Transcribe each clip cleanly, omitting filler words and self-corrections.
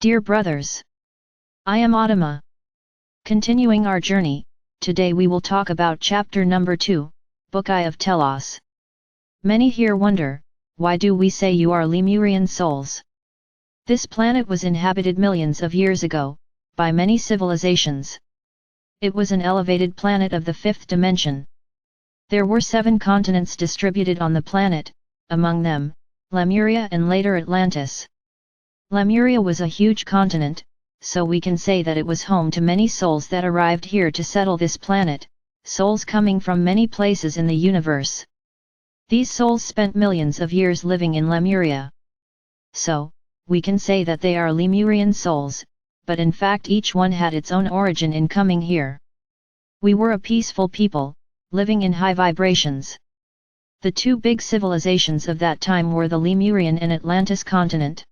Dear brothers, I am Adama. Continuing our journey, today we will talk about chapter number 2, Book I of Telos. Many here wonder, why do we say you are Lemurian souls? This planet was inhabited millions of years ago, by many civilizations. It was an elevated planet of the 5th dimension. There were 7 continents distributed on the planet, among them, Lemuria and later Atlantis. Lemuria was a huge continent, so we can say that it was home to many souls that arrived here to settle this planet, souls coming from many places in the universe. These souls spent millions of years living in Lemuria. So, we can say that they are Lemurian souls, but in fact each one had its own origin in coming here. We were a peaceful people, living in high vibrations. The 2 big civilizations of that time were the Lemurian and Atlantis continent.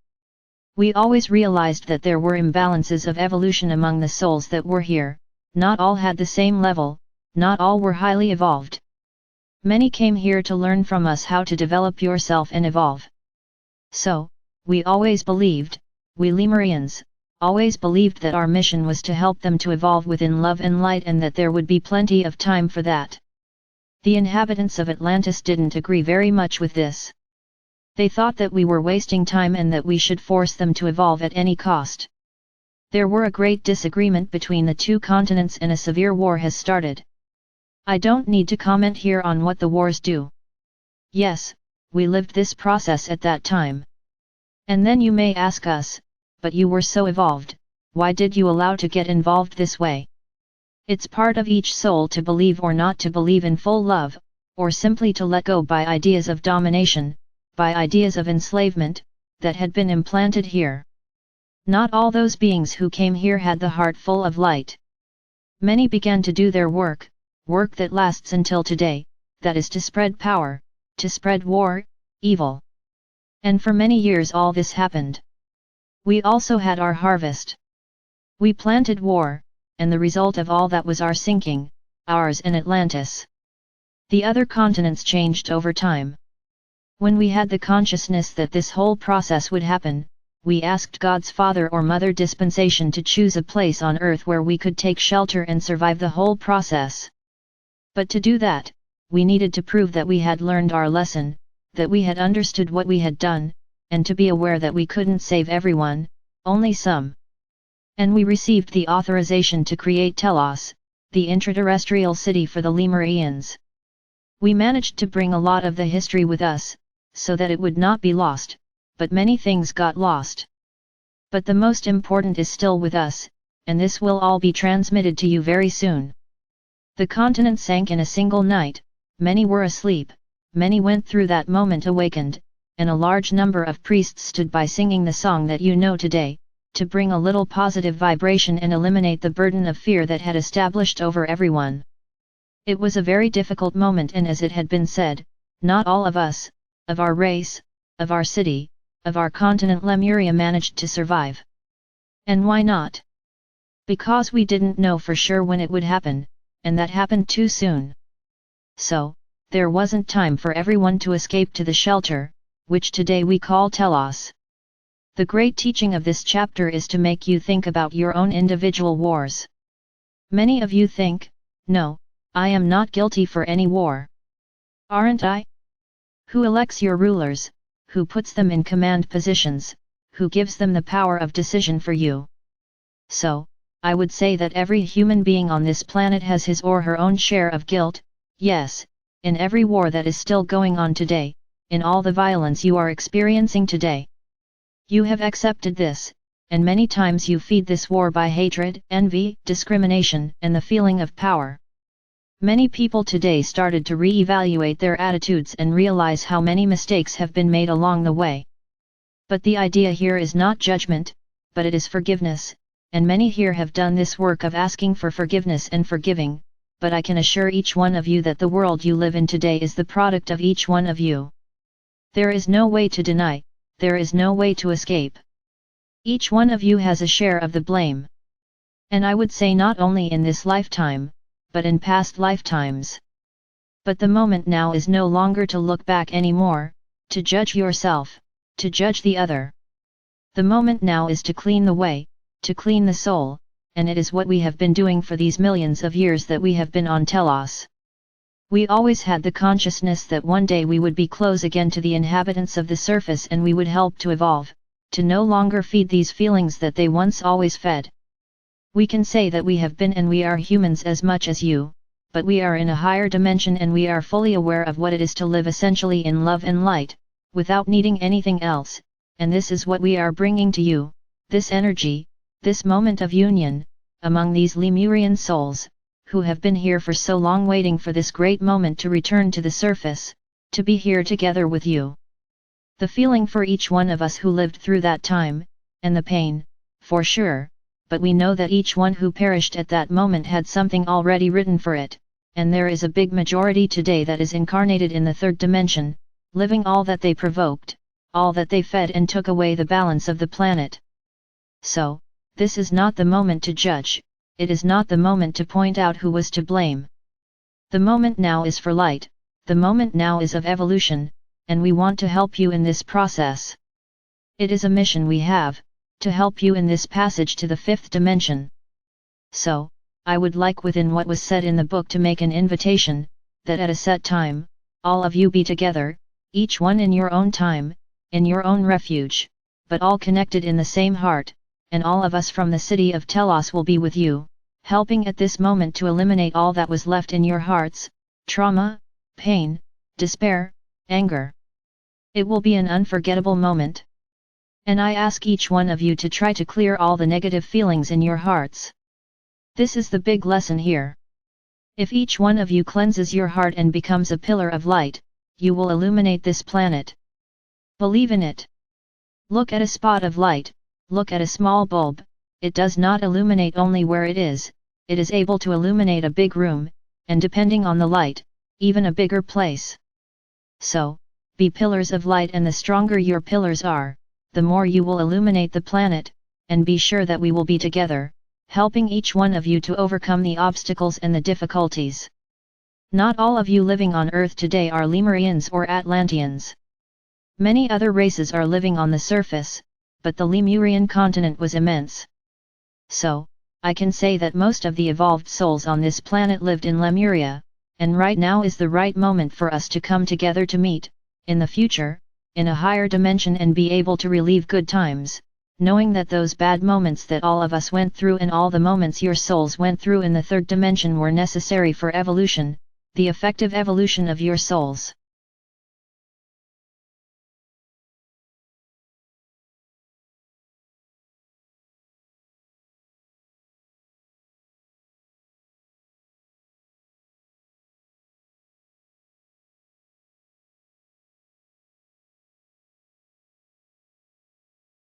We always realized that there were imbalances of evolution among the souls that were here, not all had the same level, not all were highly evolved. Many came here to learn from us how to develop yourself and evolve. So, we always believed, we Lemurians, always believed that our mission was to help them to evolve within love and light and that there would be plenty of time for that. The inhabitants of Atlantis didn't agree very much with this. They thought that we were wasting time and that we should force them to evolve at any cost. There were a great disagreement between the 2 continents and a severe war has started. I don't need to comment here on what the wars do. Yes, we lived this process at that time. And then you may ask us, but you were so evolved, why did you allow to get involved this way? It's part of each soul to believe or not to believe in full love, or simply to let go by ideas of domination, by ideas of enslavement, that had been implanted here. Not all those beings who came here had the heart full of light. Many began to do their work that lasts until today, that is to spread power, to spread war, evil. And for many years all this happened. We also had our harvest. We planted war, and the result of all that was our sinking, ours and Atlantis. The other continents changed over time. When we had the consciousness that this whole process would happen, we asked God's Father or Mother dispensation to choose a place on earth where we could take shelter and survive the whole process. But to do that, we needed to prove that we had learned our lesson, that we had understood what we had done, and to be aware that we couldn't save everyone, only some. And we received the authorization to create Telos, the intraterrestrial city for the Lemurians. We managed to bring a lot of the history with us, so that it would not be lost, but many things got lost. But the most important is still with us, and this will all be transmitted to you very soon. The continent sank in a single night, many were asleep, many went through that moment awakened, and a large number of priests stood by singing the song that you know today, to bring a little positive vibration and eliminate the burden of fear that had established over everyone. It was a very difficult moment, and as it had been said, not all of us, of our race, of our city, of our continent Lemuria managed to survive. And why not? Because we didn't know for sure when it would happen, and that happened too soon. So, there wasn't time for everyone to escape to the shelter, which today we call Telos. The great teaching of this chapter is to make you think about your own individual wars. Many of you think, no, I am not guilty for any war. Aren't I? Who elects your rulers, who puts them in command positions, who gives them the power of decision for you? So, I would say that every human being on this planet has his or her own share of guilt, yes, in every war that is still going on today, in all the violence you are experiencing today. You have accepted this, and many times you feed this war by hatred, envy, discrimination, and the feeling of power. Many people today started to re-evaluate their attitudes and realize how many mistakes have been made along the way. But the idea here is not judgment, but it is forgiveness, and many here have done this work of asking for forgiveness and forgiving, but I can assure each one of you that the world you live in today is the product of each one of you. There is no way to deny, there is no way to escape. Each one of you has a share of the blame. And I would say not only in this lifetime, but in past lifetimes. But the moment now is no longer to look back anymore, to judge yourself, to judge the other. The moment now is to clean the way, to clean the soul, and it is what we have been doing for these millions of years that we have been on Telos. We always had the consciousness that one day we would be close again to the inhabitants of the surface and we would help to evolve, to no longer feed these feelings that they once always fed. We can say that we have been and we are humans as much as you, but we are in a higher dimension and we are fully aware of what it is to live essentially in love and light, without needing anything else, and this is what we are bringing to you, this energy, this moment of union, among these Lemurian souls, who have been here for so long waiting for this great moment to return to the surface, to be here together with you. The feeling for each one of us who lived through that time, and the pain, for sure, but we know that each one who perished at that moment had something already written for it, and there is a big majority today that is incarnated in the third dimension, living all that they provoked, all that they fed and took away the balance of the planet. So, this is not the moment to judge, it is not the moment to point out who was to blame. The moment now is for light, the moment now is of evolution, and we want to help you in this process. It is a mission we have, to help you in this passage to the fifth dimension. So, I would like within what was said in the book to make an invitation, that at a set time, all of you be together, each one in your own time, in your own refuge, but all connected in the same heart, and all of us from the city of Telos will be with you, helping at this moment to eliminate all that was left in your hearts, trauma, pain, despair, anger. It will be an unforgettable moment. And I ask each one of you to try to clear all the negative feelings in your hearts. This is the big lesson here. If each one of you cleanses your heart and becomes a pillar of light, you will illuminate this planet. Believe in it. Look at a spot of light, look at a small bulb, it does not illuminate only where it is able to illuminate a big room, and depending on the light, even a bigger place. So, be pillars of light, and the stronger your pillars are, the more you will illuminate the planet, and be sure that we will be together, helping each one of you to overcome the obstacles and the difficulties. Not all of you living on Earth today are Lemurians or Atlanteans. Many other races are living on the surface, but the Lemurian continent was immense. So, I can say that most of the evolved souls on this planet lived in Lemuria, and right now is the right moment for us to come together to meet, in the future, in a higher dimension and be able to relieve good times, knowing that those bad moments that all of us went through and all the moments your souls went through in the third dimension were necessary for evolution, the effective evolution of your souls.